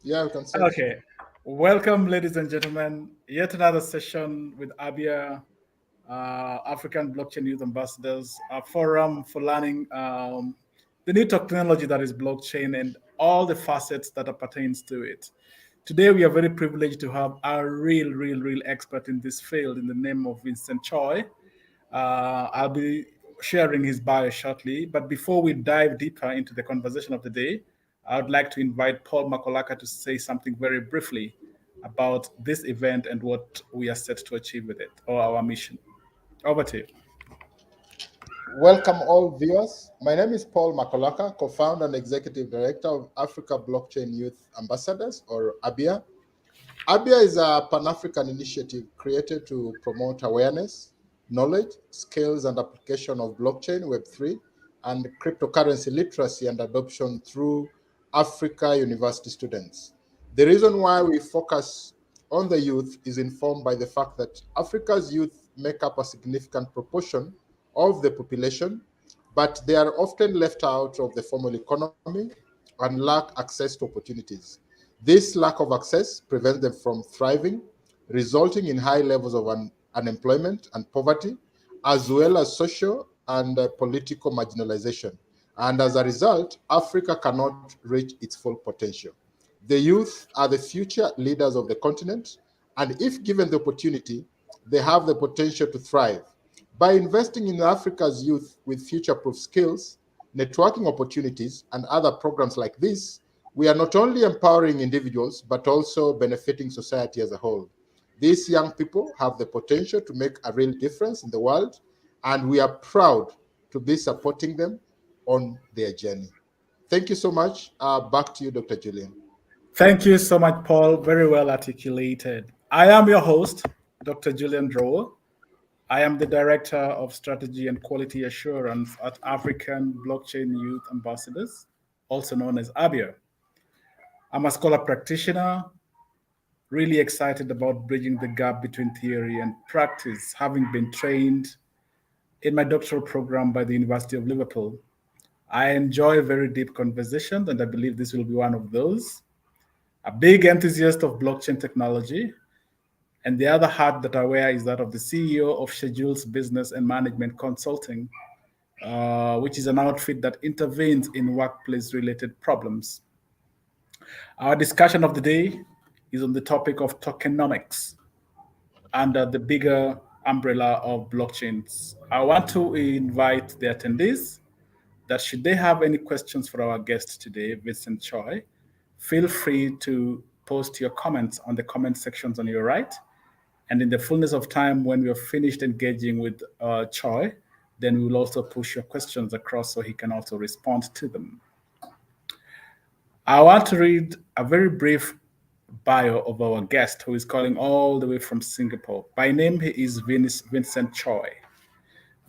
Yeah, we can send. Okay. Welcome, ladies and gentlemen. Yet another session with ABYA, African Blockchain Youth Ambassadors, a forum for learning the new technology that is blockchain and all the facets that pertains to it. Today, we are very privileged to have a real expert in this field in the name of Vincent Choi. I'll be sharing his bio shortly, but before we dive deeper into the conversation of the day, I would like to invite Paul Makolaka to say something very briefly about this event and what we are set to achieve with it, or our mission. Over to you. Welcome all viewers. My name is Paul Makolaka, co-founder and executive director of Africa Blockchain Youth Ambassadors, or ABYA. ABYA is a Pan-African initiative created to promote awareness, knowledge, skills, and application of blockchain, Web3, and cryptocurrency literacy and adoption through Africa university students. The reason why we focus on the youth is informed by the fact that Africa's youth make up a significant proportion of the population, but they are often left out of the formal economy and lack access to opportunities. This lack of access prevents them from thriving, resulting in high levels of unemployment and poverty, as well as social and political marginalization. And as a result, Africa cannot reach its full potential. The youth are the future leaders of the continent, and if given the opportunity, they have the potential to thrive. By investing in Africa's youth with future proof skills, networking opportunities, and other programs like this, we are not only empowering individuals, but also benefiting society as a whole. These young people have the potential to make a real difference in the world, and we are proud to be supporting them on their journey. Thank you so much. Back to you, Dr. Julian. Thank you so much, Paul. Very well articulated. I am your host, Dr. Julian Drow. I am the Director of Strategy and Quality Assurance at African Blockchain Youth Ambassadors, also known as ABIA. I'm a scholar practitioner, really excited about bridging the gap between theory and practice, having been trained in my doctoral program by the University of Liverpool. I enjoy very deep conversations, and I believe this will be one of those. A big enthusiast of blockchain technology, and the other hat that I wear is that of the CEO of Schedules Business and Management Consulting, which is an outfit that intervenes in workplace related problems. Our discussion of the day is on the topic of tokenomics under the bigger umbrella of blockchains. I want to invite the attendees that should they have any questions for our guest today, Vincent Choi, feel free to post your comments on the comment sections on your right. And in the fullness of time, when we are finished engaging with Choi, then we will also push your questions across so he can also respond to them. I want to read a very brief bio of our guest who is calling all the way from Singapore. By name, he is Vincent Choi.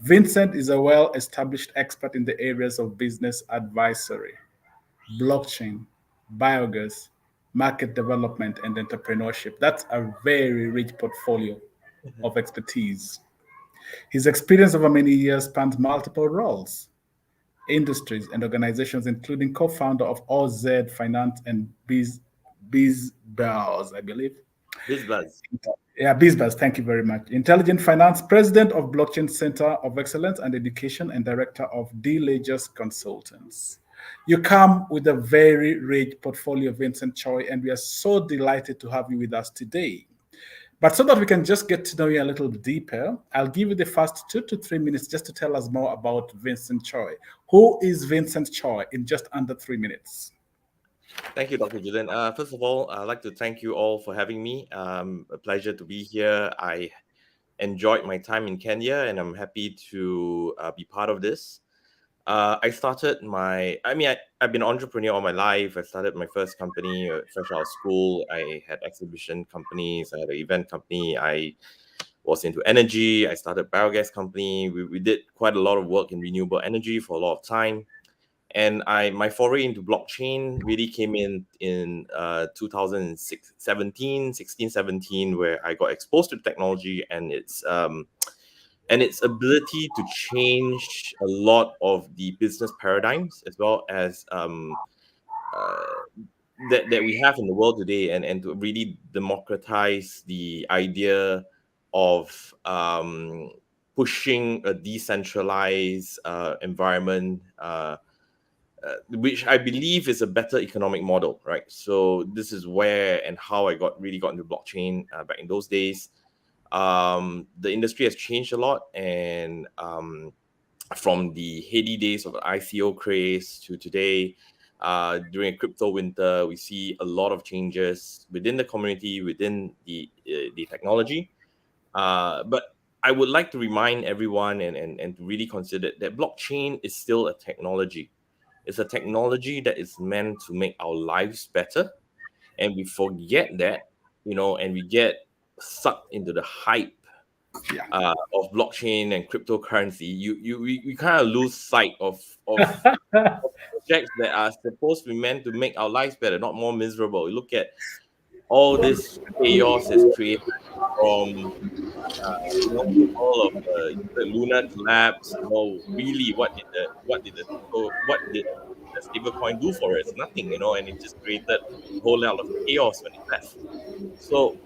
Vincent is a well established expert in the areas of business advisory, blockchain, biogas, market development, and entrepreneurship. That's a very rich portfolio of expertise. His experience over many years spans multiple roles, industries, and organizations, including co founder of OZ Finance and BizBuzz, I believe. BizBuzz. Yeah, BizBuzz, thank you very much. Intelligent Finance, President of Blockchain Center of Excellence and Education, and Director of D. Legers Consultants. You come with a very rich portfolio, Vincent Choi, and we are so delighted to have you with us today. But so that we can just get to know you a little deeper, I'll give you the first 2 to 3 minutes just to tell us more about Vincent Choi. Who is Vincent Choi in just under 3 minutes? Thank you, Dr. Julian. First of all, I'd like to thank you all for having me. A pleasure to be here. I enjoyed my time in Kenya, and I'm happy to be part of this. I've been an entrepreneur all my life. I started my first company fresh out of school. I had exhibition companies. I had an event company. I was into energy. I started biogas company. We did quite a lot of work in renewable energy for a lot of time. And my foray into blockchain really came in 16, 17, where I got exposed to the technology and its ability to change a lot of the business paradigms, as well as that we have in the world today, and to really democratize the idea of pushing a decentralized environment, which I believe is a better economic model, right? So this is where and how I really got into blockchain back in those days. The industry has changed a lot, and from the heady days of the ICO craze to today, during a crypto winter, we see a lot of changes within the community, within the technology. But I would like to remind everyone and to really consider that blockchain is still a technology. It's a technology that is meant to make our lives better. And we forget that, and we get sucked into the hype of blockchain and cryptocurrency. We kind of lose sight of projects that are supposed to be meant to make our lives better, not more miserable. You look at all this chaos is created from all of the lunar collapse. Really, what did the stablecoin do for us? Nothing, and it just created a whole lot of chaos when it left. So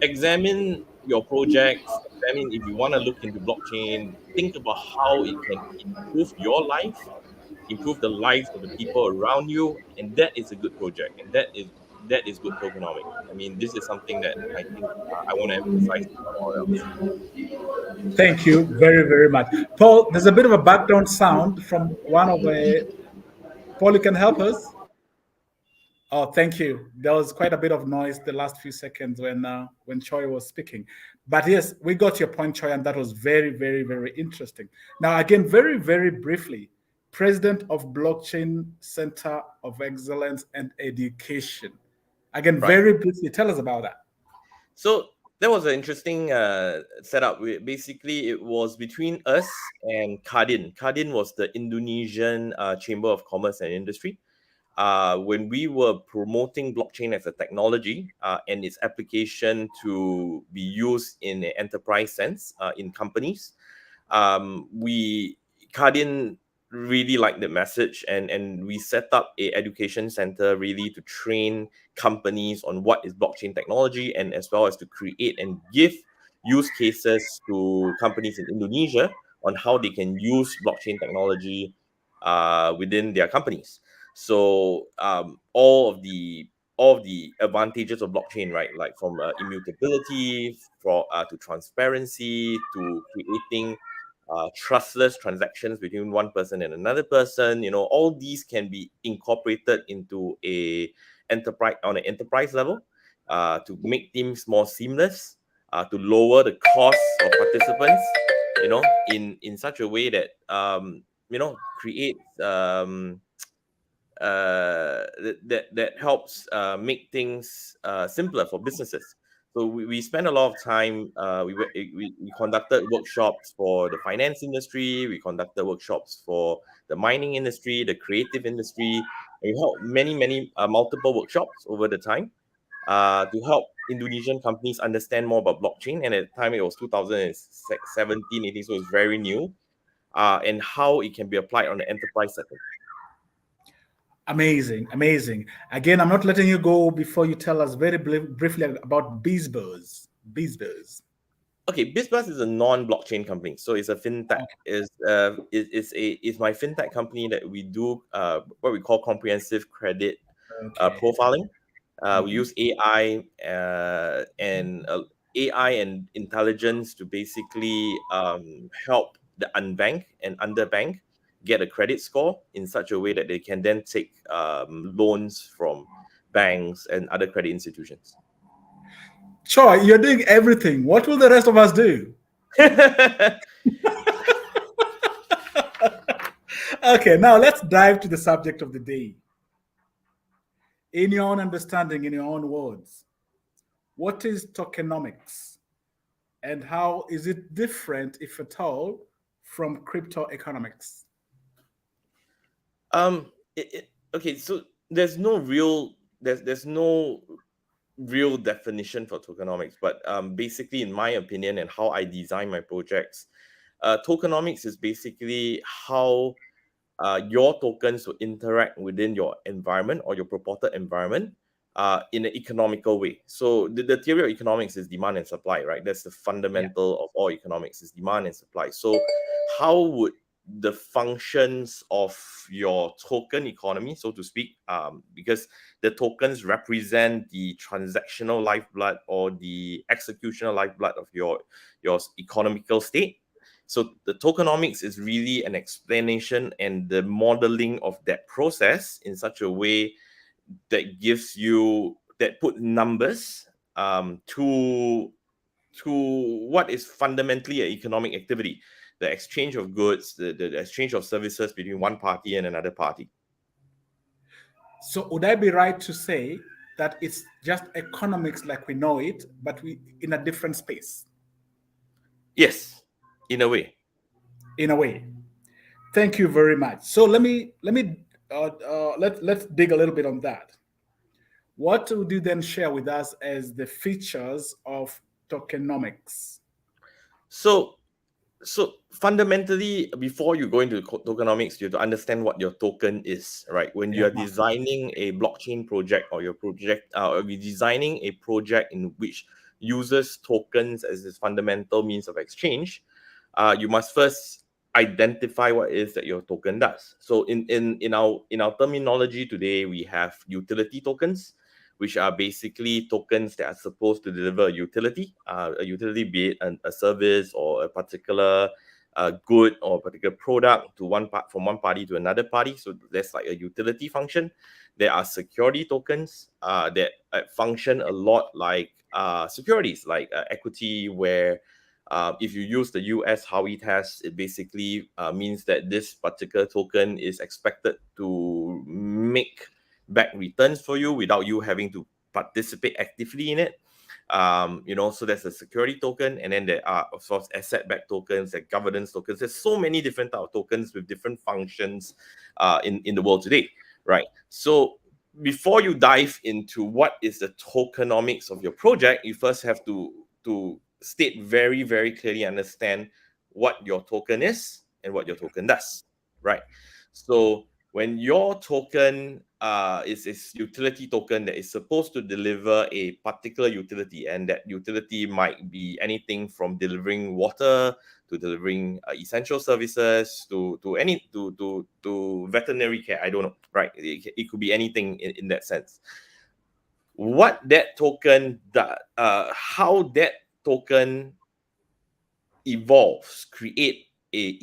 examine your projects. Examine if you want to look into blockchain. Think about how it can improve your life, improve the lives of the people around you, and that is a good project, and that is good tokenomics. I mean, this is something that I think I want to emphasize above all else. Thank you very, very much. Paul, there's a bit of a background sound from one of the. Paul, you can help us? Oh, thank you. There was quite a bit of noise the last few seconds when Choi was speaking. But yes, we got your point, Choi, and that was very, very, very interesting. Now, again, very, very briefly, President of Blockchain Center of Excellence and Education. Again, Right. very briefly, tell us about that. So that was an interesting setup. Basically, it was between us and Kadin. Kadin was the Indonesian Chamber of Commerce and Industry. When we were promoting blockchain as a technology and its application to be used in an enterprise sense in companies, Kadin really liked the message, and we set up a education center really to train companies on what is blockchain technology, and as well as to create and give use cases to companies in Indonesia on how they can use blockchain technology within their companies. So all of the advantages of blockchain, right, like from immutability to transparency to creating trustless transactions between one person and another person, all these can be incorporated into an enterprise level to make things more seamless, to lower the cost of participants, in such a way that creates that helps make things simpler for businesses. So we spent a lot of time. We conducted workshops for the finance industry. We conducted workshops for the mining industry, the creative industry. And we held many multiple workshops over the time to help Indonesian companies understand more about blockchain. And at the time, it was 2017, 18, so it's very new, and how it can be applied on the enterprise setting. Amazing, amazing. Again, I'm not letting you go before you tell us very briefly about BizBuzz. BizBuzz. Okay, BizBuzz is a non-blockchain company, so it's a fintech. Okay. It's my fintech company that we do what we call comprehensive credit profiling. We use AI and intelligence to basically help the unbanked and underbanked get a credit score in such a way that they can then take loans from banks and other credit institutions. Sure, you're doing everything. What will the rest of us do? Okay, now let's dive to the subject of the day. In your own understanding, in your own words, what is tokenomics and how is it different, if at all, from crypto economics? Okay, so there's no real definition for tokenomics, but basically, in my opinion and how I design my projects, tokenomics is basically how your tokens will interact within your environment or your purported environment in an economical way. So the theory of economics is demand and supply, right? That's the fundamental of all economics, is demand and supply. So how would the functions of your token economy, so to speak, because the tokens represent the transactional lifeblood or the executional lifeblood of your economical state. So the tokenomics is really an explanation and the modeling of that process in such a way that gives you, that put numbers to what is fundamentally an economic activity, the exchange of goods, the exchange of services between one party and another party. So would I be right to say that it's just economics like we know it, but we in a different space? Yes, in a way. In a way. Thank you very much. So let's dig a little bit on that. What would you then share with us as the features of tokenomics? So fundamentally, before you go into tokenomics, you have to understand what your token is, right? When you are designing a blockchain project or you're designing a project in which uses tokens as its fundamental means of exchange, you must first identify what it is that your token does. So in our terminology today, we have utility tokens, which are basically tokens that are supposed to deliver a utility be it a service or a particular good or a particular product to from one party to another party. So that's like a utility function. There are security tokens that function a lot like securities, like equity, where if you use the US Howey test, it basically means that this particular token is expected to make back returns for you without you having to participate actively in it. So there's a security token, and then there are, of course, asset-backed tokens and governance tokens. There's so many different types of tokens with different functions in the world today, right? So before you dive into what is the tokenomics of your project, you first have to state very, very clearly, understand what your token is and what your token does, right? So when your token is a utility token that is supposed to deliver a particular utility, and that utility might be anything from delivering water to delivering essential services to veterinary care. I don't know, right? It could be anything in that sense. What that token does, how that token evolves, create a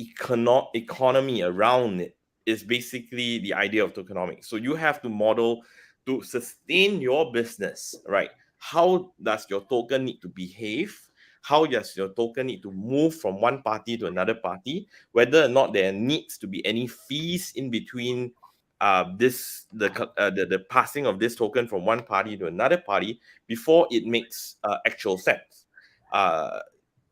economy around it, is basically the idea of tokenomics. So you have to model to sustain your business, right? How does your token need to behave? How does your token need to move from one party to another party? Whether or not there needs to be any fees in between the passing of this token from one party to another party before it makes actual sense.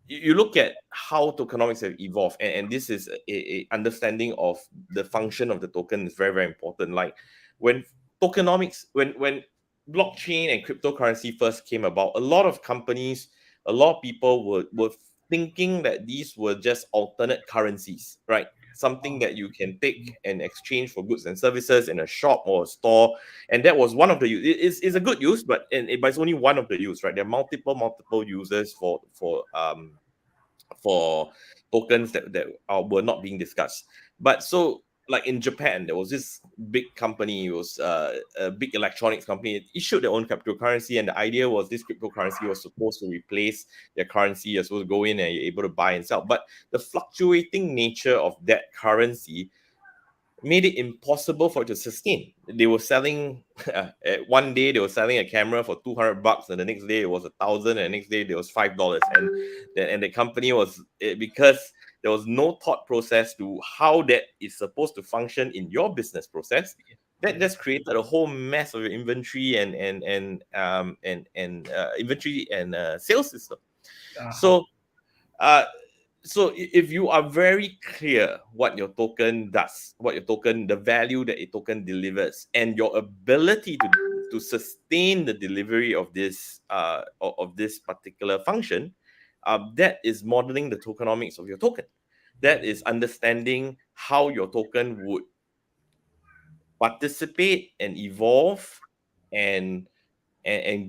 You look at how tokenomics have evolved, and this is a understanding of the function of the token is very, very important. Like when tokenomics, when blockchain and cryptocurrency first came about, a lot of companies, a lot of people were thinking that these were just alternate currencies, right? Something that you can take and exchange for goods and services in a shop or a store, and that was one of the use. It's a good use, but it's only one of the use, right? There are multiple users for tokens that were not being discussed. But so, like in Japan, there was this big company. It was a big electronics company. It issued their own cryptocurrency, and the idea was this cryptocurrency was supposed to replace their currency. You're supposed to go in and you're able to buy and sell. But the fluctuating nature of that currency made it impossible for it to sustain. They were selling one day they were selling a camera for $200, and the next day it was $1,000, and the next day it was $5. And the company was, because there was no thought process to how that is supposed to function in your business process. That just created a whole mess of your inventory and inventory and sales system. So if you are very clear what your token does, the value that a token delivers, and your ability to sustain the delivery of this particular function, that is modeling the tokenomics of your token. That is understanding how your token would participate and evolve and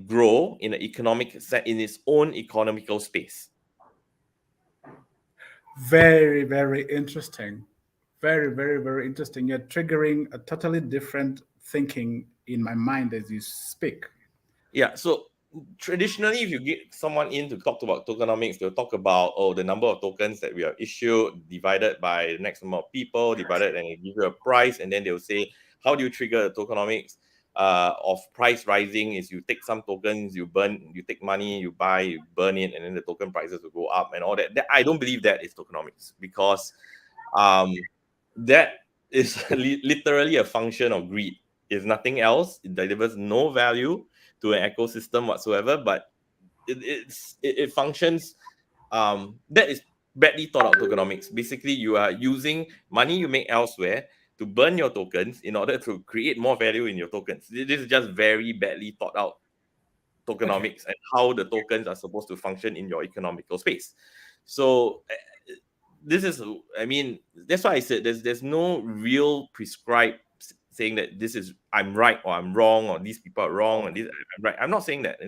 grow in an in its own economical space. Very, very interesting. Very, very, very interesting. You're triggering a totally different thinking in my mind as you speak. Yeah. So traditionally, if you get someone in to talk about tokenomics, they'll talk about, oh, the number of tokens that we have issued divided by the next number of people, divided, and they give you a price, and then they'll say, how do you trigger the tokenomics of price rising? Is you take some tokens, you take money, you buy, you burn it, and then the token prices will go up and all that. I don't believe that is tokenomics, because that is literally a function of greed. If nothing else, it delivers no value to an ecosystem whatsoever, but it functions. That is badly thought out tokenomics. Basically, you are using money you make elsewhere to burn your tokens in order to create more value in your tokens. This is just very badly thought out tokenomics and how the tokens are supposed to function in your economical space. So this is, I mean, that's why I said there's no real prescribed saying that this is I'm right or I'm wrong, or these people are wrong and this I'm right. I'm not saying that,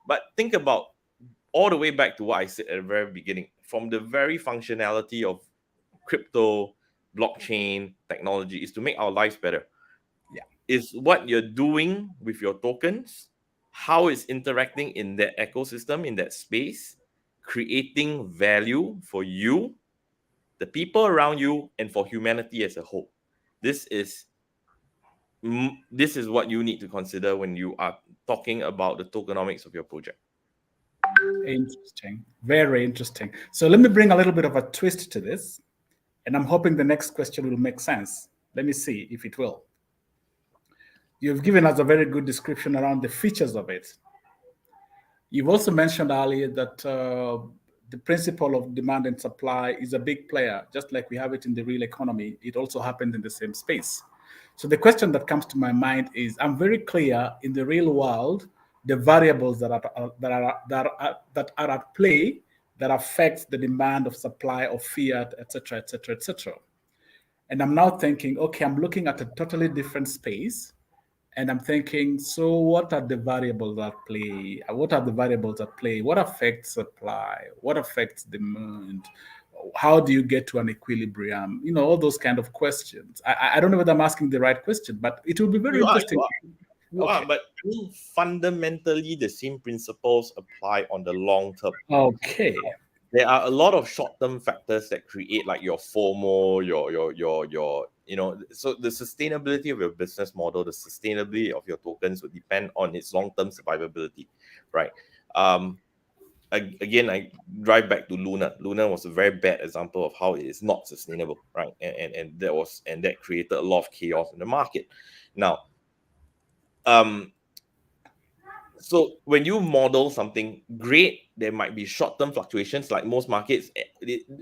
but think about all the way back to what I said at the very beginning, from the very functionality of crypto, blockchain technology is to make our lives better. Yeah. Is what you're doing with your tokens, how it's interacting in that ecosystem, in that space, creating value for you, the people around you, and for humanity as a whole. This is what you need to consider when you are talking about the tokenomics of your project. Interesting. Very interesting. So let me bring a little bit of a twist to this, and I'm hoping the next question will make sense. Let me see if it will. You've given us a very good description around the features of it. You've also mentioned earlier that the principle of demand and supply is a big player, just like we have it in the real economy. It also happens in the same space. So the question that comes to my mind is, I'm very clear in the real world, the variables that are at play that affect the demand of supply of fiat, etc., etc., etc. And I'm now thinking, okay, I'm looking at a totally different space. And I'm thinking, so what are the variables at play? What are the variables at play? What affects supply? What affects demand? How do you get to an equilibrium? All those kind of questions. I don't know whether I'm asking the right question, but it will be very interesting. You are, but I mean, fundamentally, the same principles apply on the long term. Okay. There are a lot of short-term factors that create like your FOMO, so the sustainability of your business model, the sustainability of your tokens will depend on its long-term survivability, right? Again, I drive back to Luna. Luna was a very bad example of how it is not sustainable, right? And that created a lot of chaos in the market. Now, so when you model something great, there might be short-term fluctuations. Like most markets,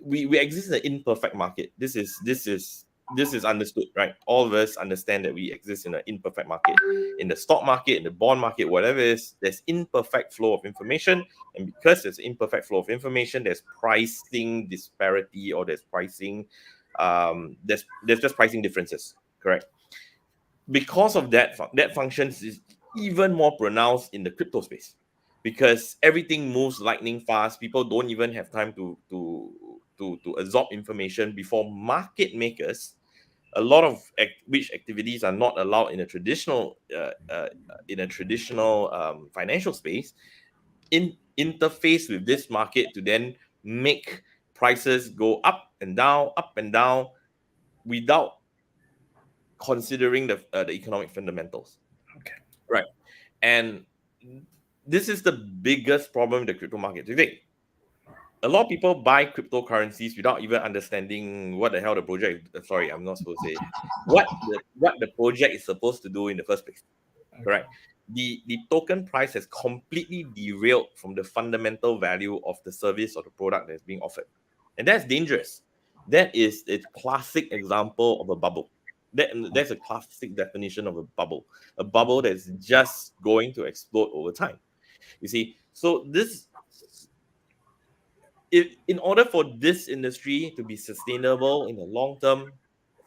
we exist in an imperfect market. This is understood, right? All of us understand that we exist in an imperfect market. In the stock market, in the bond market, whatever it is, there's imperfect flow of information. And because there's imperfect flow of information, there's pricing disparity, or there's pricing, there's just pricing differences, correct? Because of that functions is even more pronounced in the crypto space, because everything moves lightning fast. People don't even have time to absorb information before market makers. A lot of which activities are not allowed in a traditional financial space, interface with this market to then make prices go up and down without considering the economic fundamentals. Okay. Right. And this is the biggest problem in the crypto market today. A lot of people buy cryptocurrencies without even understanding what the hell the project. Sorry, I'm not supposed to say what the project is supposed to do in the first place. Okay. Correct. The token price has completely derailed from the fundamental value of the service or the product that's being offered, and that's dangerous. That is a classic example of a bubble. That's a classic definition of a bubble that's just going to explode over time. You see, so in order for this industry to be sustainable in the long term,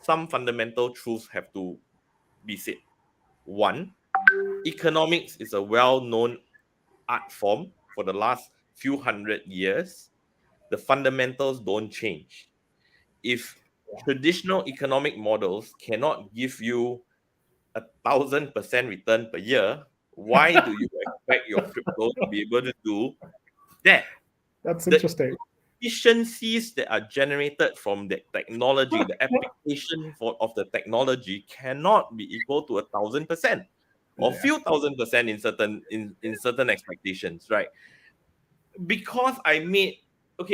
some fundamental truths have to be said. One, economics is a well-known art form for the last few hundred years. The fundamentals don't change. If traditional economic models cannot give you 1,000% return per year, why do you expect your crypto to be able to do that? That's The interesting. efficiencies that are generated from the technology, the application of the technology cannot be equal to 1,000% or few thousand% in certain expectations, right? Because I made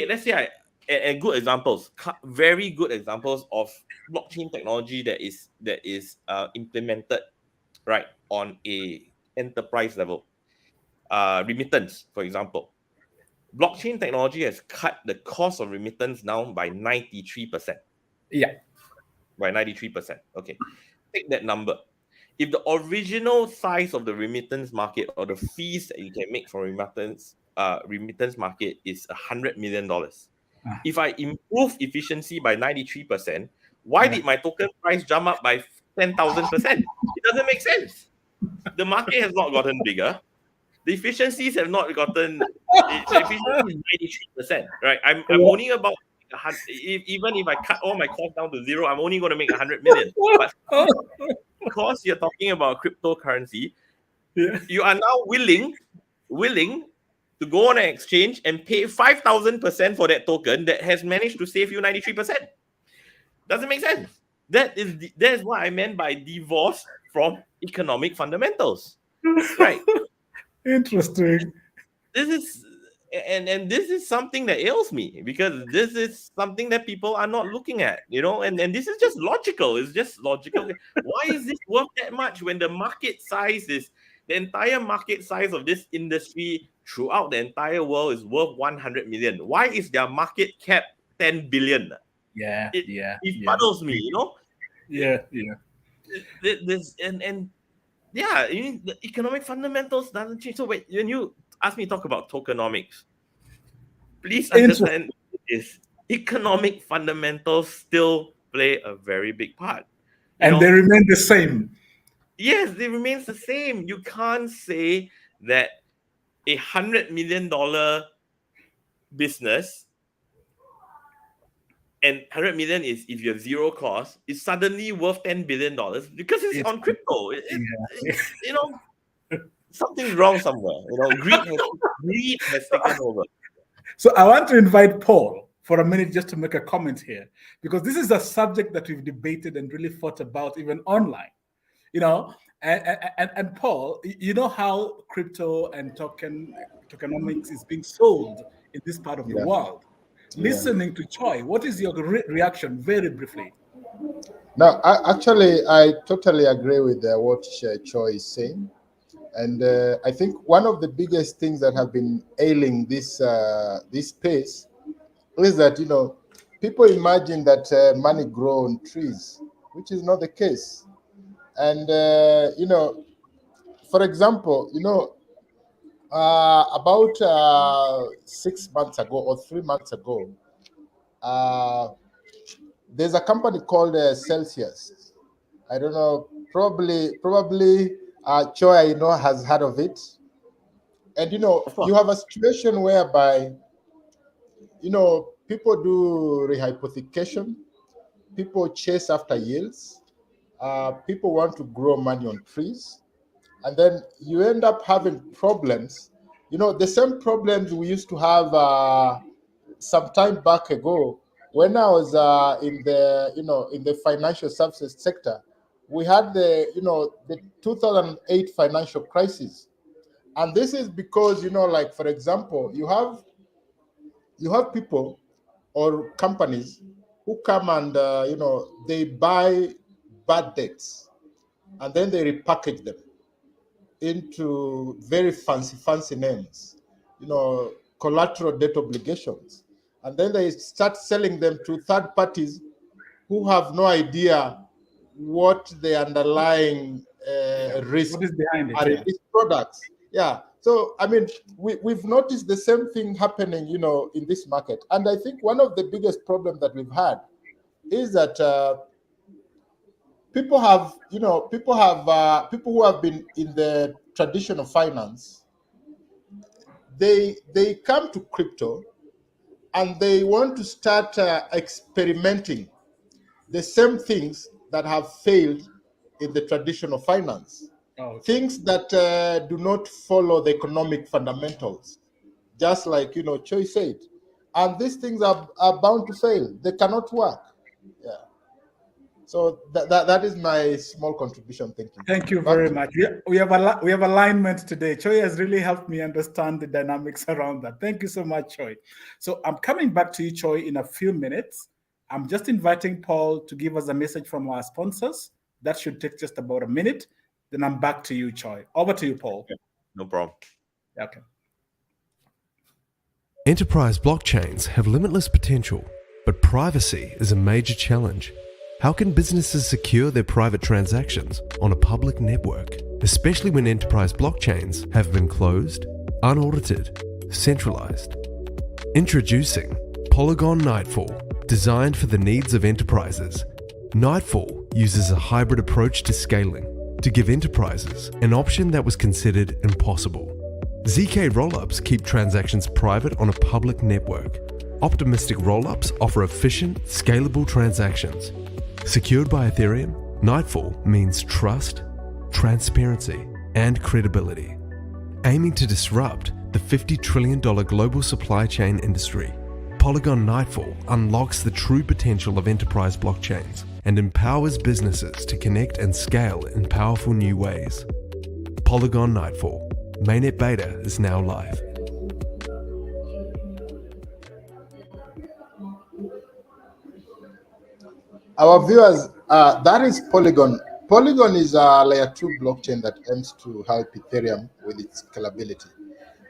let's say and good examples, very good examples of blockchain technology that is implemented right on a enterprise level. Remittance, for example. Blockchain technology has cut the cost of remittance down by 93%. Yeah. By 93%. Okay. Take that number. If the original size of the remittance market or the fees that you can make from remittance market is $100 million. If I improve efficiency by 93%, why did my token price jump up by 10,000%? It doesn't make sense. The market has not gotten bigger. The efficiencies have not gotten. The efficiency is 93%, right? I'm only about even if I cut all my costs down to zero, I'm only going to make 100 million. But because you're talking about cryptocurrency, you are now willing to go on an exchange and pay 5,000% for that token that has managed to save you 93%. Doesn't make sense. That is what I meant by divorce from economic fundamentals, right? Interesting. This is and this is something that ails me, because this is something that people are not looking at, and this is just logical. It's just logical. Why is this worth that much when the entire market size of this industry throughout the entire world is worth 100 million? Why is their market cap 10 billion? It puzzles me, This the economic fundamentals doesn't change. So when you ask me to talk about tokenomics, please understand this: economic fundamentals still play a very big part. They remain the same. Yes, they remain the same. You can't say that $100 million business, and 100 million is if you have zero cost, is suddenly worth $10 billion because it's on crypto. Something's wrong somewhere. Greed has taken over. So I want to invite Paul for a minute just to make a comment here, because this is a subject that we've debated and really thought about even online. And Paul, you know how crypto and tokenomics is being sold in this part of the world. Listening to Choi, what is your reaction, very briefly? No, I totally agree with what Choi is saying. And I think one of the biggest things that have been ailing this space is that, people imagine that money grows on trees, which is not the case. And, for example, about 6 months ago or 3 months ago, there's a company called Celsius. I don't know, probably Choi, has heard of it. And, you have a situation whereby, people do rehypothecation, people chase after yields, people want to grow money on trees, and then you end up having problems, the same problems we used to have some time back ago when I was in the financial services sector. We had the 2008 financial crisis, and this is because like, for example, you have people or companies who come and they buy bad debts and then they repackage them into very fancy names, collateral debt obligations, and then they start selling them to third parties who have no idea what the underlying risk What is behind it, are in these products. So I mean, we've noticed the same thing happening, in this market. And I think one of the biggest problems that we've had is that people have, people who have been in the tradition of finance. They come to crypto and they want to start experimenting the same things that have failed in the tradition of finance. Okay. Things that do not follow the economic fundamentals, just like Choi said. And these things are bound to fail. They cannot work. Yeah. So that is my small contribution. Thank you. Thank you Back very to much. We have alignment today. Choi has really helped me understand the dynamics around that. Thank you so much, Choi. So I'm coming back to you, Choi, in a few minutes. I'm just inviting Paul to give us a message from our sponsors. That should take just about a minute. Then I'm back to you, Choi. Over to you, Paul. No problem. Okay. Enterprise blockchains have limitless potential, but privacy is a major challenge. How can businesses secure their private transactions on a public network, especially when enterprise blockchains have been closed, unaudited, centralized? Introducing Polygon Nightfall, designed for the needs of enterprises. Nightfall uses a hybrid approach to scaling to give enterprises an option that was considered impossible. ZK rollups keep transactions private on a public network. Optimistic rollups offer efficient, scalable transactions. Secured by Ethereum, Nightfall means trust, transparency, and credibility. Aiming to disrupt the $50 trillion global supply chain industry, Polygon Nightfall unlocks the true potential of enterprise blockchains and empowers businesses to connect and scale in powerful new ways. Polygon Nightfall. Mainnet beta is now live. our viewers, that is Polygon. Polygon is a layer 2 blockchain that aims to help Ethereum with its scalability.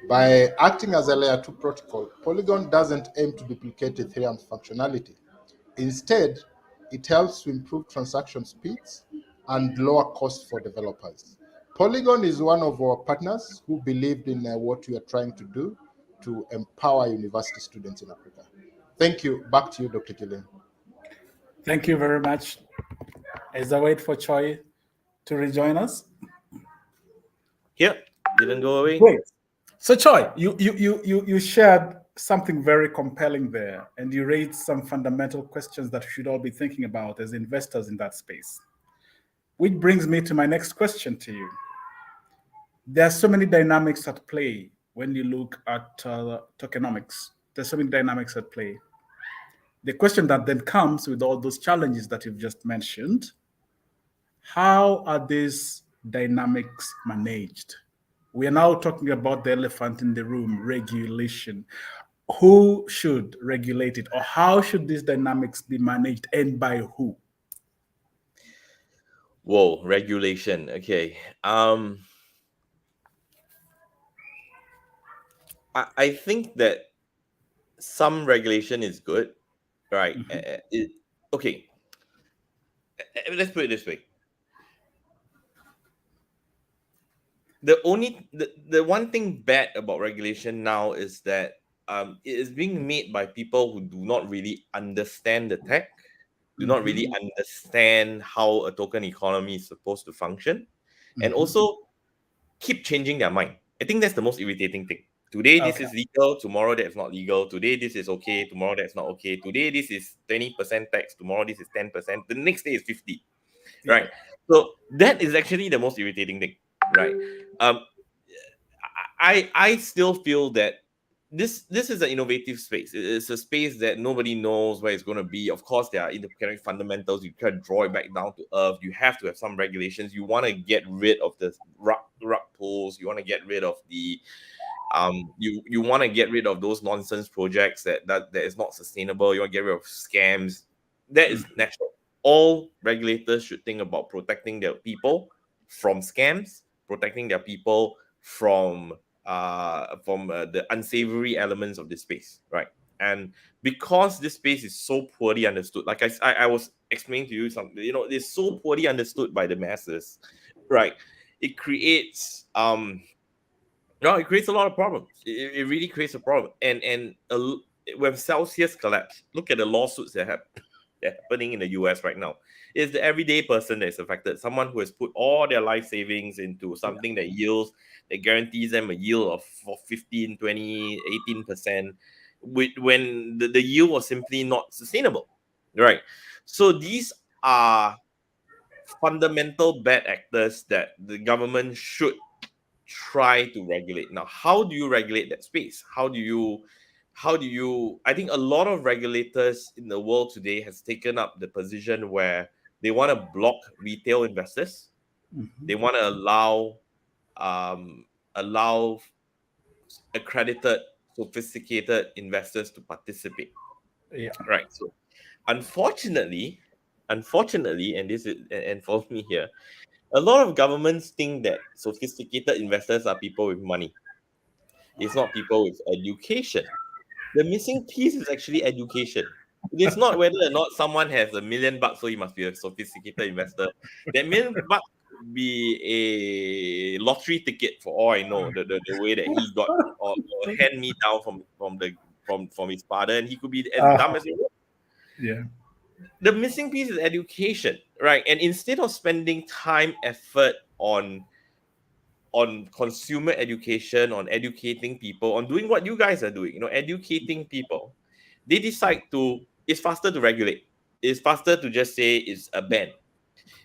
By acting as a layer 2 protocol, Polygon doesn't aim to duplicate Ethereum's functionality. Instead, it helps to improve transaction speeds and lower costs for developers. Polygon is one of our partners who believed in what we are trying to do to empower university students in Africa. Thank you. Back to you, Dr. Julian. Thank you very much. As I wait for Choi to rejoin us. Here, didn't go away. Great. So Choi, you shared something very compelling there, and you raised some fundamental questions that we should all be thinking about as investors in that space. Which brings me to my next question to you. There are so many dynamics at play when you look at tokenomics. There's so many dynamics at play. The question that then comes with all those challenges that you've just mentioned, how are these dynamics managed? We are now talking about the elephant in the room, regulation. Who should regulate it, or how should these dynamics be managed, and by who? Whoa, regulation. Okay. I think that some regulation is good, right? Okay. Let's put it this way. The one thing bad about regulation now is that it is being made by people who do not really understand the tech, do not really understand how a token economy is supposed to function, and also keep changing their mind. I think that's the most irritating thing. Today, this is legal. Tomorrow, that's not legal. Today, this is okay. Tomorrow, that's not okay. Today, this is 20% tax. Tomorrow, this is 10%. The next day is 50%. Right? So that is actually the most irritating thing. Right? I still feel that this is an innovative space. It's a space that nobody knows where it's going to be. Of course, there are independent fundamentals. You can draw it back down to earth. You have to have some regulations. You want to get rid of the rug pulls. You want to get rid of the you want to get rid of those nonsense projects that is not sustainable. You want to get rid of scams. That is natural. All regulators should think about protecting their people from scams, protecting their people from the unsavory elements of this space, right? And because this space is so poorly understood, like I was explaining to you something, it's so poorly understood by the masses, right? It creates it creates a lot of problems. It really creates a problem. And when Celsius collapsed, look at the lawsuits that happened. happening in the US right now. It's the everyday person that is affected. Someone who has put all their life savings into something that yields, that guarantees them a yield of 15, 20, 18%, when the yield was simply not sustainable. Right. So these are fundamental bad actors that the government should try to regulate. Now, how do you regulate that space? How do you I think a lot of regulators in the world today has taken up the position where they want to block retail investors. Mhm. They want to allow accredited, sophisticated investors to participate. Yeah. Right. So unfortunately, and this is and follow me here, a lot of governments think that sophisticated investors are people with money. It's not people with education. The missing piece is actually education. It is not whether or not someone has $1 million, so he must be a sophisticated investor. That $1 million could be a lottery ticket for all I know. The way that he got or hand me down from his father, and he could be as dumb as he wants. Yeah. The missing piece is education, right? And instead of spending time, effort on consumer education, on educating people, on doing what you guys are doing, educating people, they decide to, it's faster to regulate. It's faster to just say it's a ban.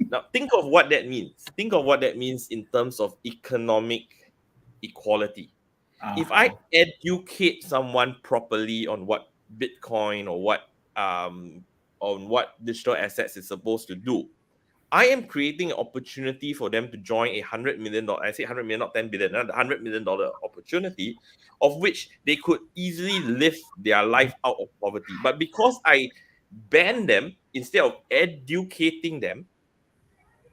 Now, think of what that means. Think of what that means in terms of economic equality. If I educate someone properly on what Bitcoin or what on what digital assets is supposed to do, I am creating an opportunity for them to join $100 million. I say 100 million, not 10 billion, $100 million opportunity, of which they could easily live their life out of poverty. But because I ban them instead of educating them,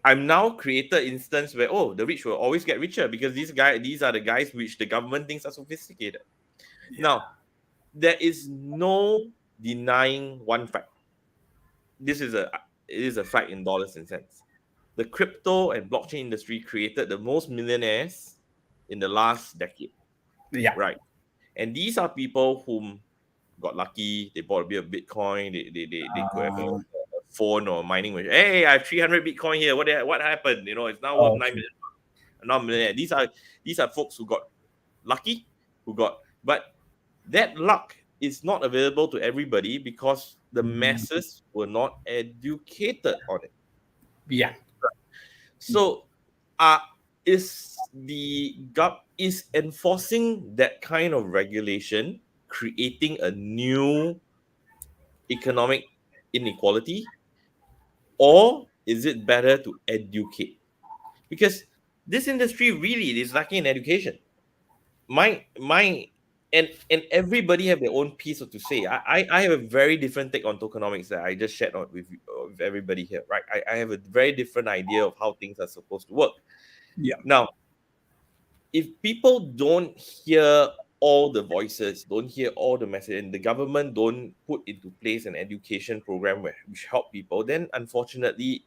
I'm now created an instance where the rich will always get richer because these are the guys which the government thinks are sophisticated. Yeah. Now, there is no denying one fact. It is a fact in dollars and cents. The crypto and blockchain industry created the most millionaires in the last decade. Yeah. Right. And these are people whom got lucky, they bought a bit of Bitcoin, they could have a phone or mining machine. Hey, I have 300 Bitcoin here. What happened? It's now worth 9 million. I'm not a millionaire. These are folks who got lucky, but that luck is not available to everybody because the masses were not educated on it. Yeah. So, is enforcing that kind of regulation creating a new economic inequality, or is it better to educate? Because this industry really is lacking in education. My and everybody have their own piece to say. I have a very different take on tokenomics that I just shared with everybody here, right? I have a very different idea of how things are supposed to work. Yeah. Now, if people don't hear all the voices, don't hear all the message, and the government don't put into place an education program which help people, then unfortunately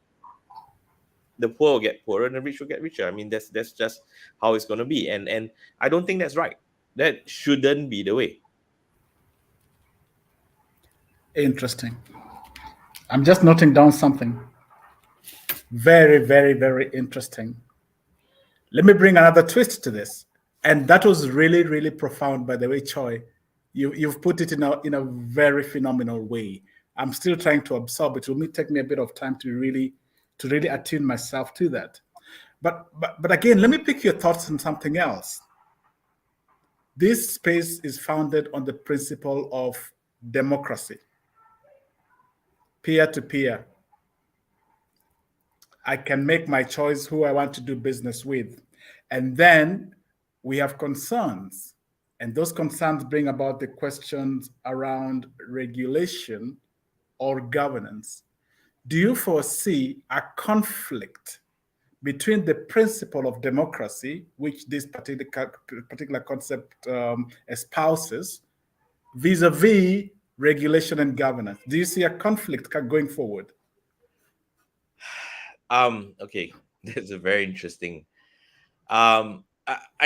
the poor will get poorer and the rich will get richer. I mean, that's just how it's going to be, and I don't think that's right. That shouldn't be the way. Interesting. I'm just noting down something. Very, very, very interesting. Let me bring another twist to this. And that was really, really profound, by the way, Choi. You've put it in a very phenomenal way. I'm still trying to absorb it. It will take me a bit of time to really attune myself to that. But again, let me pick your thoughts on something else. This space is founded on the principle of democracy, peer to peer. I can make my choice who I want to do business with. And then we have concerns. And those concerns bring about the questions around regulation or governance. Do you foresee a conflict between the principle of democracy, which this particular concept espouses, vis-a-vis regulation and governance? Do you see a conflict going forward? Okay, that's a very interesting. I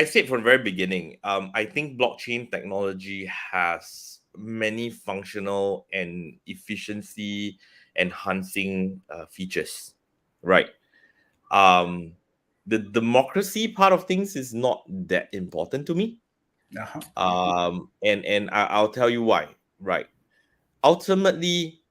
said from the very beginning, I think blockchain technology has many functional and efficiency enhancing features, right? The democracy part of things is not that important to me. And I'll tell you why, right? Ultimately,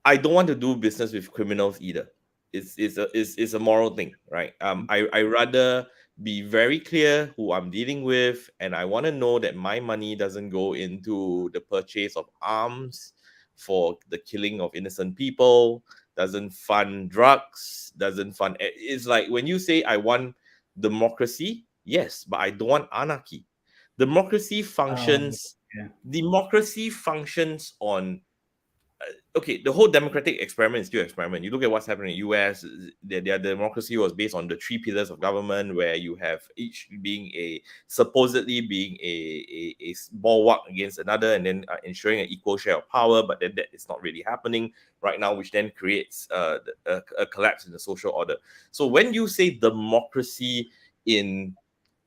I don't want to do business with criminals either. It's a moral thing, right? I rather be very clear who I'm dealing with, and I want to know that my money doesn't go into the purchase of arms for the killing of innocent people, doesn't fund drugs, doesn't fund. It's like when you say I want democracy, yes, but I don't want anarchy. Democracy functions. Democracy functions on okay, the whole democratic experiment is still experiment. You look at what's happening in the US, their democracy was based on the 3 pillars of government, where you have each being supposedly being a bulwark against another, and then ensuring an equal share of power, but then that is not really happening right now, which then creates a collapse in the social order. So when you say democracy in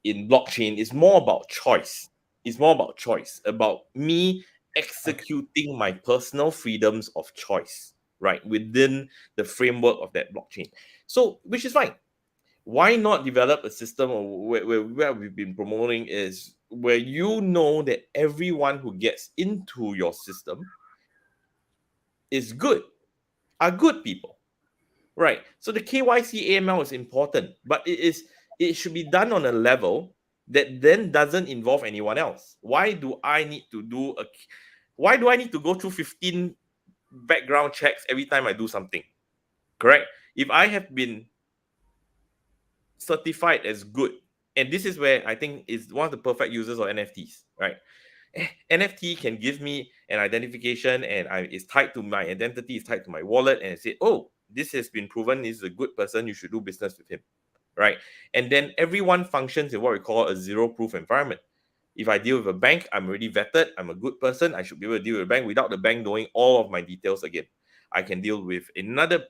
blockchain, it's more about choice. It's more about choice, about me executing my personal freedoms of choice, right, within the framework of that blockchain. So, which is fine. Why not develop a system where we've been promoting is where you know that everyone who gets into your system is good, are good people, right? So the KYC AML is important, but it should be done on a level that then doesn't involve anyone else. Why do I need to go through 15 background checks every time I do something? Correct? If I have been certified as good, and this is where I think is one of the perfect users of NFTs, right? NFT can give me an identification, and it's tied to my identity, it's tied to my wallet, and it said, oh, this has been proven, he's a good person, you should do business with him, right? And then everyone functions in what we call a zero proof environment. If I deal with a bank, I'm already vetted, I'm a good person, I should be able to deal with a bank without the bank knowing all of my details again. I can deal with another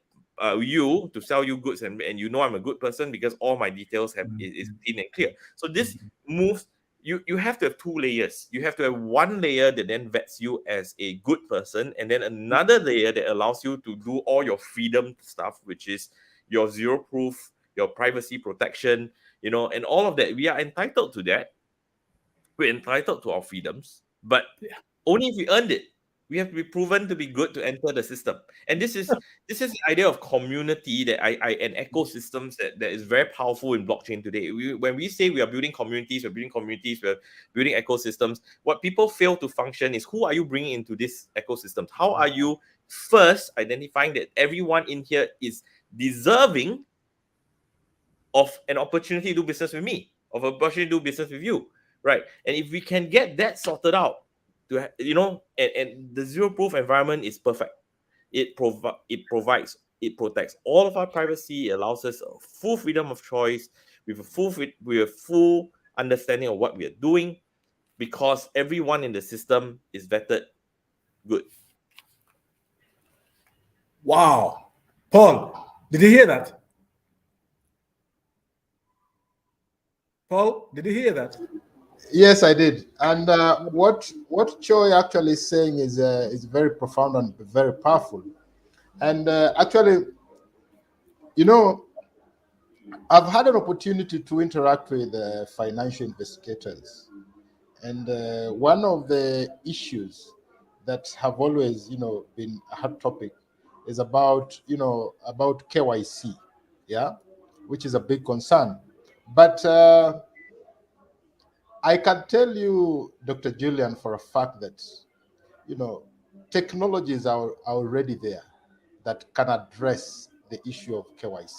you to sell you goods, and you know I'm a good person because all my details is clean and clear. So this moves, you have to have 2 layers. You have to have one layer that then vets you as a good person, and then another layer that allows you to do all your freedom stuff, which is your zero proof, your privacy protection, and all of that. We are entitled to that. We're entitled to our freedoms, but only if we earned it. We have to be proven to be good to enter the system. And this is the idea of community that and ecosystems that is very powerful in blockchain today. When we say we are building communities, we're building ecosystems. What people fail to function is, who are you bringing into this ecosystem? How are you first identifying that everyone in here is deserving of an opportunity to do business with me, of an opportunity to do business with you, right? And if we can get that sorted out, and the zero proof environment is perfect. It protects all of our privacy. It allows us a full freedom of choice with a full understanding of what we are doing, because everyone in the system is vetted good. Wow. Paul, did you hear that? Paul, did you hear that? Yes, I did. And what Choi actually is saying is very profound and very powerful. And actually, I've had an opportunity to interact with financial investigators, and one of the issues that have always, been a hot topic is about KYC, yeah, which is a big concern. But I can tell you, Dr. Julian, for a fact that, technologies are already there that can address the issue of KYC.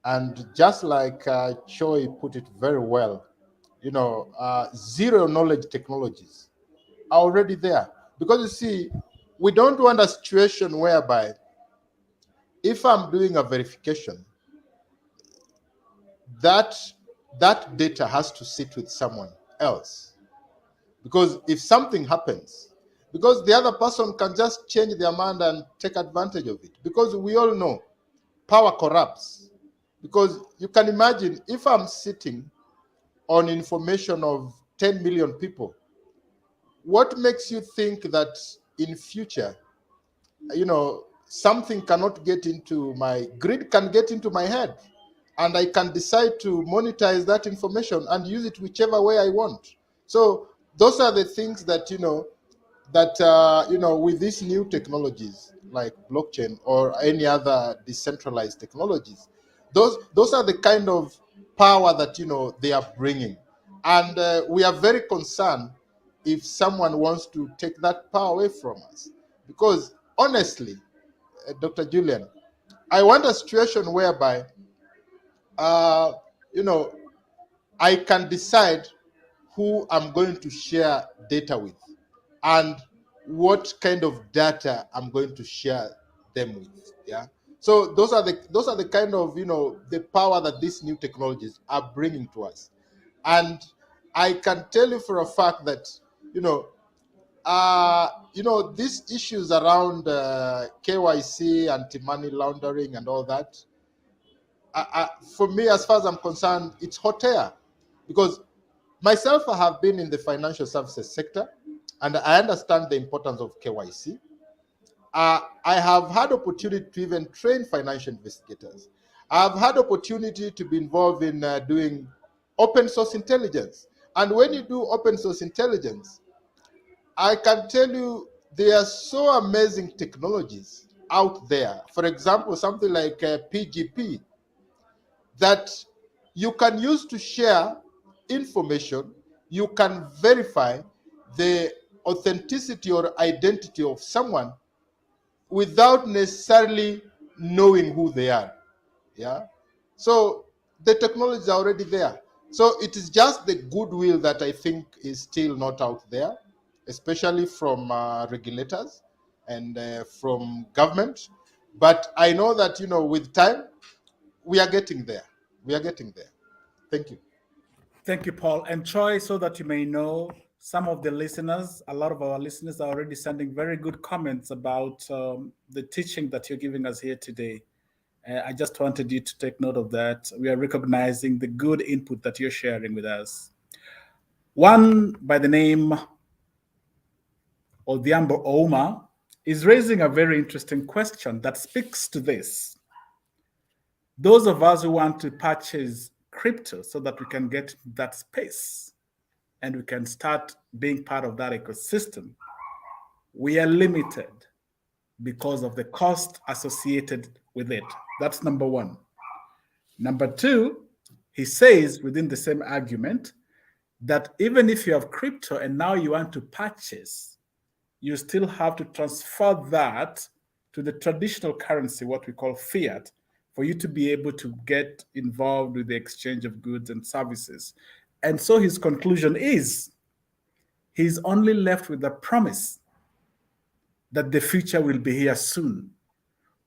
And just like Choi put it very well, zero knowledge technologies are already there. Because you see, we don't want a situation whereby if I'm doing a verification, that data has to sit with someone else. Because if something happens, because the other person can just change their mind and take advantage of it. Because we all know power corrupts. Because you can imagine, if I'm sitting on information of 10 million people, what makes you think that in future something cannot get into my grid, can get into my head, and I can decide to monetize that information and use it whichever way I want. So those are the things that with these new technologies like blockchain or any other decentralized technologies, those are the kind of power that they are bringing, and we are very concerned if someone wants to take that power away from us, because honestly, Dr. Julian, I want a situation whereby uh, you know I can decide who I'm going to share data with and what kind of data I'm going to share them with. Yeah. So those are the kind of the power that these new technologies are bringing to us, and I can tell you for a fact that these issues around KYC, anti-money laundering, and all that. For me, as far as I'm concerned, it's hot air, because myself, I have been in the financial services sector, and I understand the importance of KYC. I have had opportunity to even train financial investigators. I've had opportunity to be involved in doing open source intelligence. And when you do open source intelligence, I can tell you there are so amazing technologies out there. For example, something like PGP, that you can use to share information. You can verify the authenticity or identity of someone without necessarily knowing who they are. Yeah. So the technology is already there. So it is just the goodwill that I think is still not out there, especially from regulators and from government. But I know that with time we are getting there. We are getting there. Thank you. Thank you, Paul. And Troy, so that you may know, some of the listeners, a lot of our listeners are already sending very good comments about the teaching that you're giving us here today. I just wanted you to take note of that. We are recognizing the good input that you're sharing with us. One by the name of Odhiambo Ouma is raising a very interesting question that speaks to this. Those of us who want to purchase crypto so that we can get that space and we can start being part of that ecosystem, we are limited because of the cost associated with it. That's number one. Number two, he says within the same argument that even if you have crypto and now you want to purchase, you still have to transfer that to the traditional currency, what we call fiat, for you to be able to get involved with the exchange of goods and services. And so his conclusion is he's only left with the promise that the future will be here soon.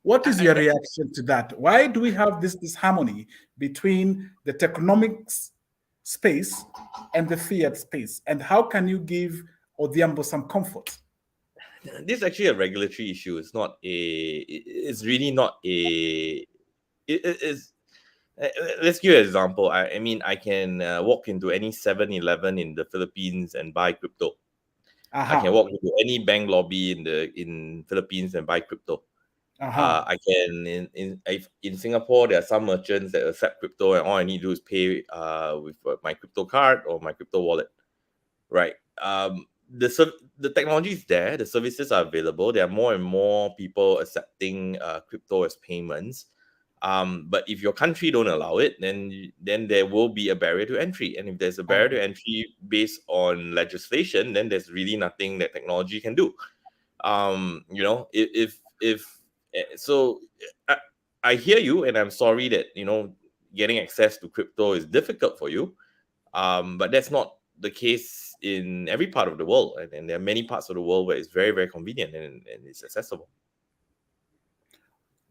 What is your reaction to that? Why do we have this harmony between the tokenomics space and the fiat space? And how can you give Odhiambo some comfort? This is actually a regulatory issue. It's not a. It's really not a. It is. Let's give you an example. I mean, I can walk into any 7-Eleven in the Philippines and buy crypto. I can walk into any bank lobby in Philippines and buy crypto. I can in Singapore, there are some merchants that accept crypto, and all I need to do is pay with my crypto card or my crypto wallet, right? The technology is there, the services are available. There are more and more people accepting crypto as payments. But if your country don't allow it, then there will be a barrier to entry. And if there's a barrier to entry based on legislation, then there's really nothing that technology can do. So I hear you, and I'm sorry that getting access to crypto is difficult for you. But that's not the case in every part of the world, and there are many parts of the world where it's very, very convenient and it's accessible.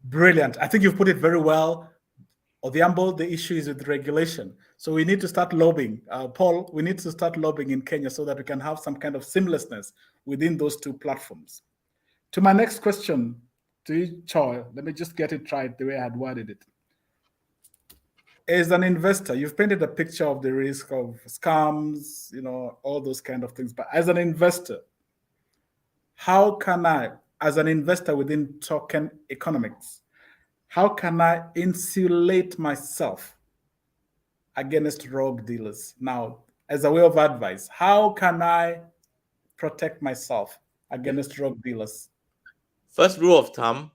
Brilliant. I think you've put it very well. Odhiambo, the issue is with regulation. So we need to start lobbying. Paul, we need to start lobbying in Kenya so that we can have some kind of seamlessness within those two platforms. To my next question, to you, Choi, let me just get it right the way I had worded it. As an investor, you've painted a picture of the risk of scams, all those kind of things. But as an investor, how can I, as an investor within token economics, how can I insulate myself against rogue dealers? Now, as a way of advice, how can I protect myself against rogue dealers? First rule of thumb,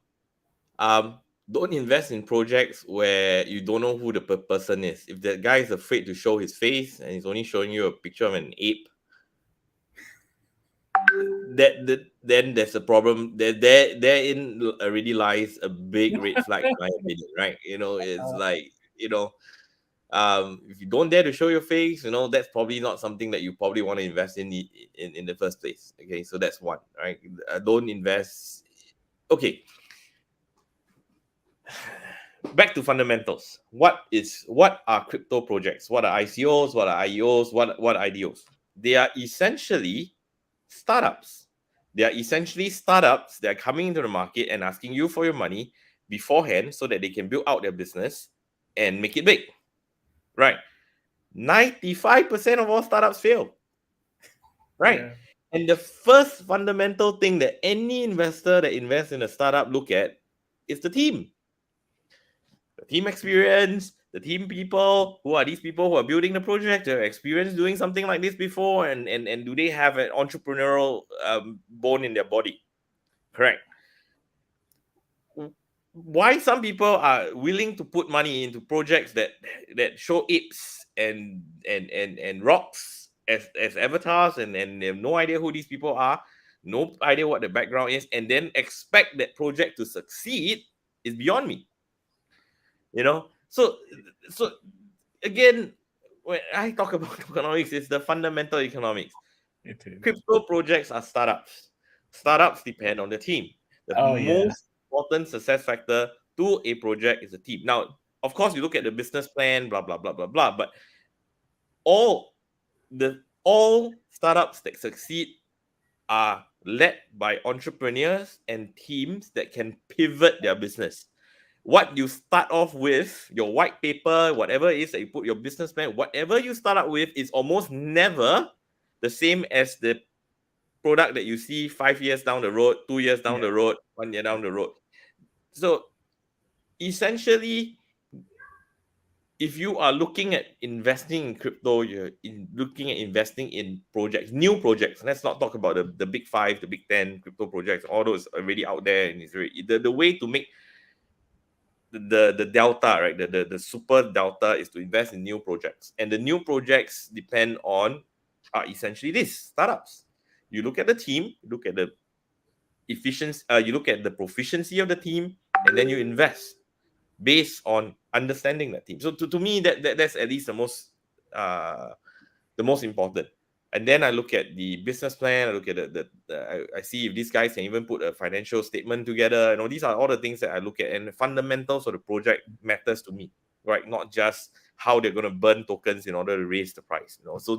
don't invest in projects where you don't know who the person is. If that guy is afraid to show his face and he's only showing you a picture of an ape, then there's a problem. Therein already lies a big red flag, in my opinion, right? It's like, if you don't dare to show your face, that's probably not something that you probably want to invest in the first place. Okay, so that's one, right? Don't invest. Okay, back to fundamentals. What are crypto projects? What are ICOs? What are IEOs? What are IDOs? They are essentially startups. They are essentially startups that are coming into the market and asking you for your money beforehand so that they can build out their business and make it big. Right? 95% of all startups fail. Right? Yeah. And the first fundamental thing that any investor that invests in a startup look at is the team. The team experience, the team people. Who are these people who are building the project? They've experienced doing something like this before, and do they have an entrepreneurial bone in their body? Correct. Why some people are willing to put money into projects that show apes and rocks as avatars, and they have no idea who these people are, no idea what the background is, and then expect that project to succeed is beyond me. So again, when I talk about economics, it's the fundamental economics. It is. Crypto projects are startups. Startups depend on the team. The most important success factor to a project is the team. Now, of course, you look at the business plan, blah blah blah blah blah, but all startups that succeed are led by entrepreneurs and teams that can pivot their business. What you start off with, your white paper, whatever it is that you put your business plan, whatever you start out with is almost never the same as the product that you see 5 years down the road, 2 years down the road, 1 year down the road. So essentially, if you are looking at investing in crypto, you're looking at investing in projects, new projects. Let's not talk about the big 5, the big 10 crypto projects. All those are already out there, and it's already, the way to make the delta, right? The super delta is to invest in new projects, and the new projects depend on essentially these startups. You look at the team, you look at the efficiency, you look at the proficiency of the team, and then you invest based on understanding that team. So to me, that's at least the most important. And then I look at the business plan. I look at I see if these guys can even put a financial statement together. These are all the things that I look at, and the fundamentals of the project matters to me, right? Not just how they're going to burn tokens in order to raise the price. So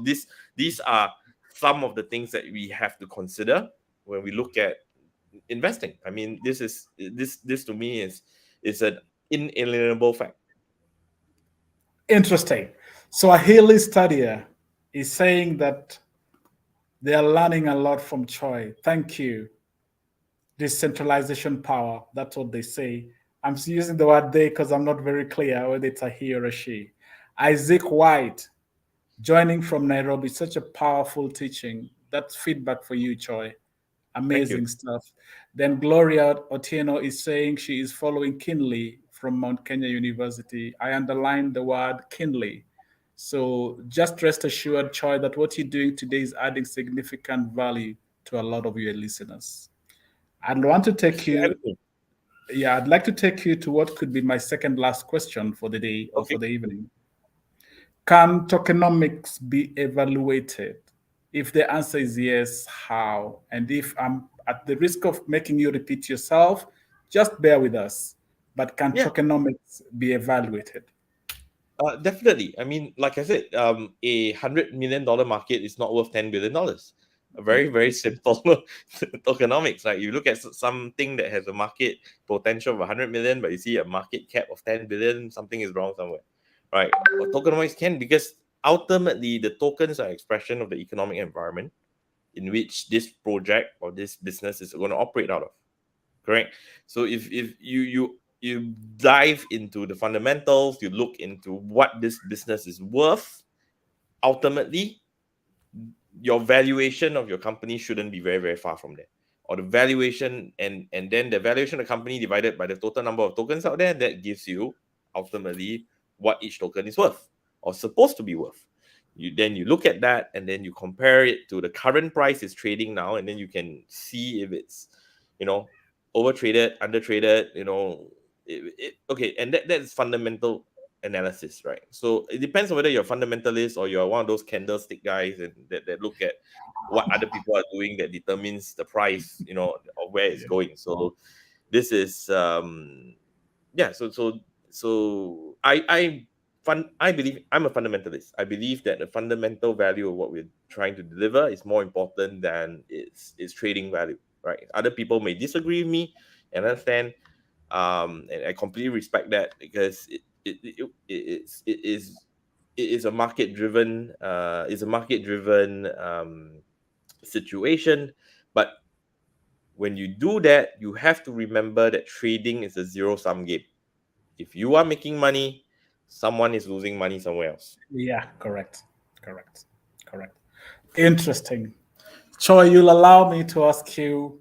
these are some of the things that we have to consider when we look at investing. I mean, this to me is an inalienable fact. Interesting. So a Haley studier is saying that they are learning a lot from Choi. Thank you. Decentralization power. That's what they say. I'm using the word they because I'm not very clear whether it's a he or a she. Isaac White, joining from Nairobi. Such a powerful teaching. That's feedback for you, Choi. Amazing stuff. Then Gloria Otieno is saying she is following Kinley from Mount Kenya University. I underlined the word Kinley. So just rest assured, Choi, that what you're doing today is adding significant value to a lot of your listeners. I'd want to take you. Yeah, I'd like to take you to what could be my second last question for the day or for the evening. Can tokenomics be evaluated? If the answer is yes, how? And if I'm at the risk of making you repeat yourself, just bear with us. But can tokenomics be evaluated? Definitely. I mean, like I said, $100 million market is not worth $10 billion. A very, very simple tokenomics. Like you look at something that has a market potential of 100 million, but you see a market cap of 10 billion, something is wrong somewhere, right? But tokenomics can, because ultimately the tokens are expression of the economic environment in which this project or this business is going to operate out of, correct? So if you dive into the fundamentals, you look into what this business is worth, ultimately your valuation of your company shouldn't be very, very far from there. Or the valuation and then the valuation of the company divided by the total number of tokens out there, that gives you ultimately what each token is worth or supposed to be worth. You look at that and then you compare it to the current price it's trading now, and then you can see if it's, over traded, under traded, okay, and that's fundamental analysis, right? So it depends on whether you're a fundamentalist or you're one of those candlestick guys and that look at what other people are doing that determines the price, of where it's going. So this is yeah. So I believe I'm a fundamentalist. I believe that the fundamental value of what we're trying to deliver is more important than its trading value, right? Other people may disagree with me and understand, and I completely respect that, because it is a market driven situation. But when you do that, you have to remember that trading is a zero sum game. If you are making money, someone is losing money somewhere else. Yeah, correct. Interesting. Choi, you'll allow me to ask you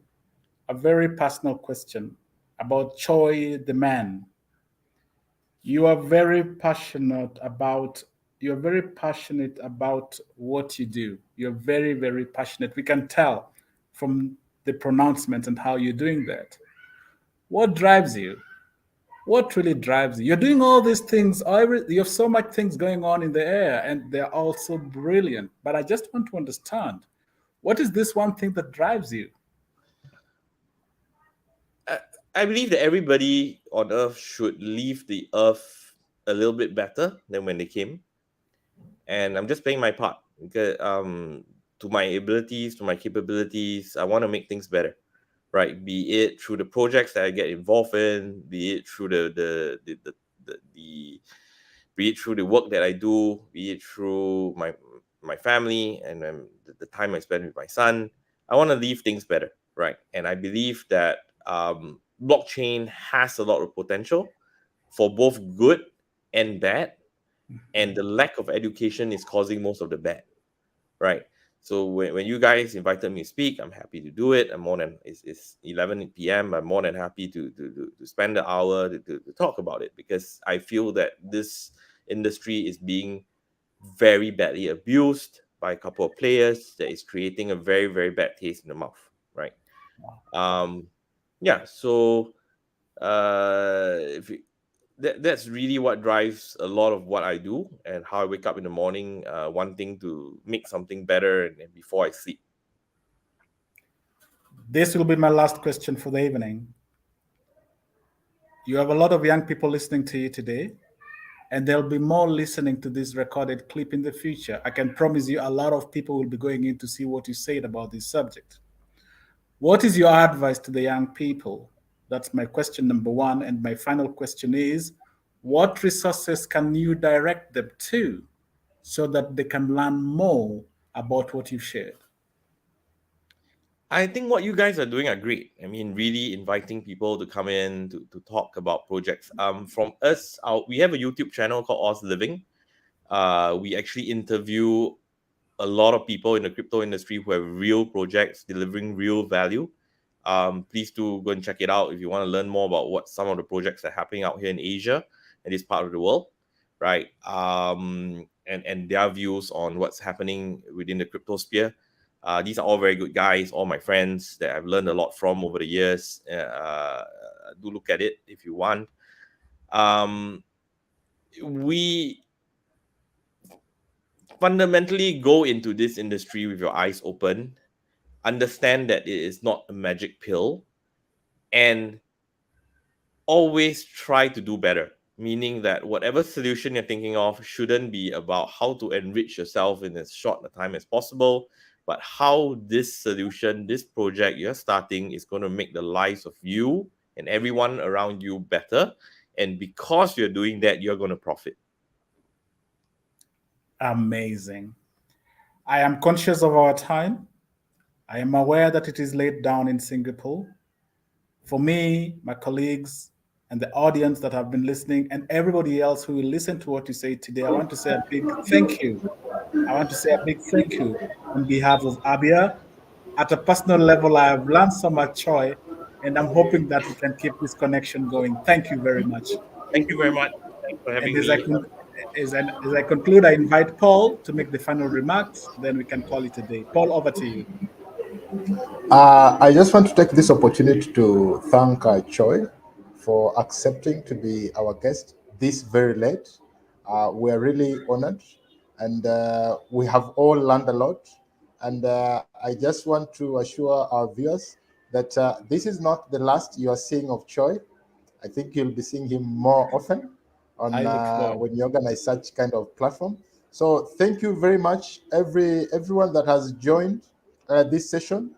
a very personal question about Choi the man. You are very passionate about what you do. You're very, very passionate. We can tell from the pronouncement and how you're doing that. What drives you? What really drives you? You're doing all these things. You have so much things going on in the air, and they're all so brilliant. But I just want to understand, what is this one thing that drives you? I believe that everybody on Earth should leave the Earth a little bit better than when they came, and I'm just playing my part, because to my abilities, to my capabilities, I want to make things better, right? Be it through the projects that I get involved in, be it through the be it through the work that I do, be it through my family and the time I spend with my son. I want to leave things better, right? And I believe that blockchain has a lot of potential for both good and bad, and the lack of education is causing most of the bad, right? So when you guys invited me to speak, I'm happy to do it. I'm more than it's 11 p.m. I'm more than happy to spend the hour to talk about it, because I feel that this industry is being very badly abused by a couple of players that is creating a very, very bad taste in the mouth, right? Yeah. So if you, that's really what drives a lot of what I do and how I wake up in the morning, wanting to make something better and before I sleep. This will be my last question for the evening. You have a lot of young people listening to you today, and there'll be more listening to this recorded clip in the future. I can promise you a lot of people will be going in to see what you said about this subject. What is your advice to the young people? That's my question number one. And my final question is, what resources can you direct them to so that they can learn more about what you've shared? I think what you guys are doing are great. I mean, really inviting people to come in to talk about projects. From us, we have a YouTube channel called Oz Living. We actually interview a lot of people in the crypto industry who have real projects delivering real value. Please do go and check it out if you want to learn more about what some of the projects are happening out here in Asia and this part of the world, right? And their views on what's happening within the crypto sphere. These are all very good guys, all my friends that I've learned a lot from over the years. Do look at it if you want. We fundamentally go into this industry with your eyes open, understand that it is not a magic pill, and always try to do better. Meaning that whatever solution you're thinking of shouldn't be about how to enrich yourself in as short a time as possible, but how this solution, this project you're starting is going to make the lives of you and everyone around you better. And because you're doing that, you're going to profit. Amazing. I am conscious of our time. I am aware that it is late down in Singapore. For me, my colleagues, and the audience that have been listening, and everybody else who will listen to what you say today, I want to say a big thank you. I want to say a big thank you on behalf of ABYA. At a personal level, I have learned so much, Choi, and I'm hoping that we can keep this connection going. Thank you very much. Thank you very much. Thanks for having And as I, me. as I conclude, I invite Paul to make the final remarks, then we can call it a day. Paul, over to you. I just want to take this opportunity to thank Choi for accepting to be our guest this very late. We are really honored, and we have all learned a lot. And I just want to assure our viewers that this is not the last you are seeing of Choi. I think you'll be seeing him more often on I look forward. when you organize such kind of platform. So thank you very much, everyone that has joined this session.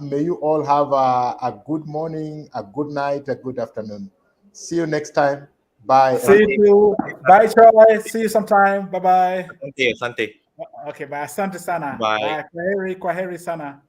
May you all have a good morning, a good night, a good afternoon. See you next time. Bye. See you. Bye, Choi. See you sometime. Bye-bye. Asante, Asante. Okay, bye. Asante sana. Bye. Bye. Kwaheri sana.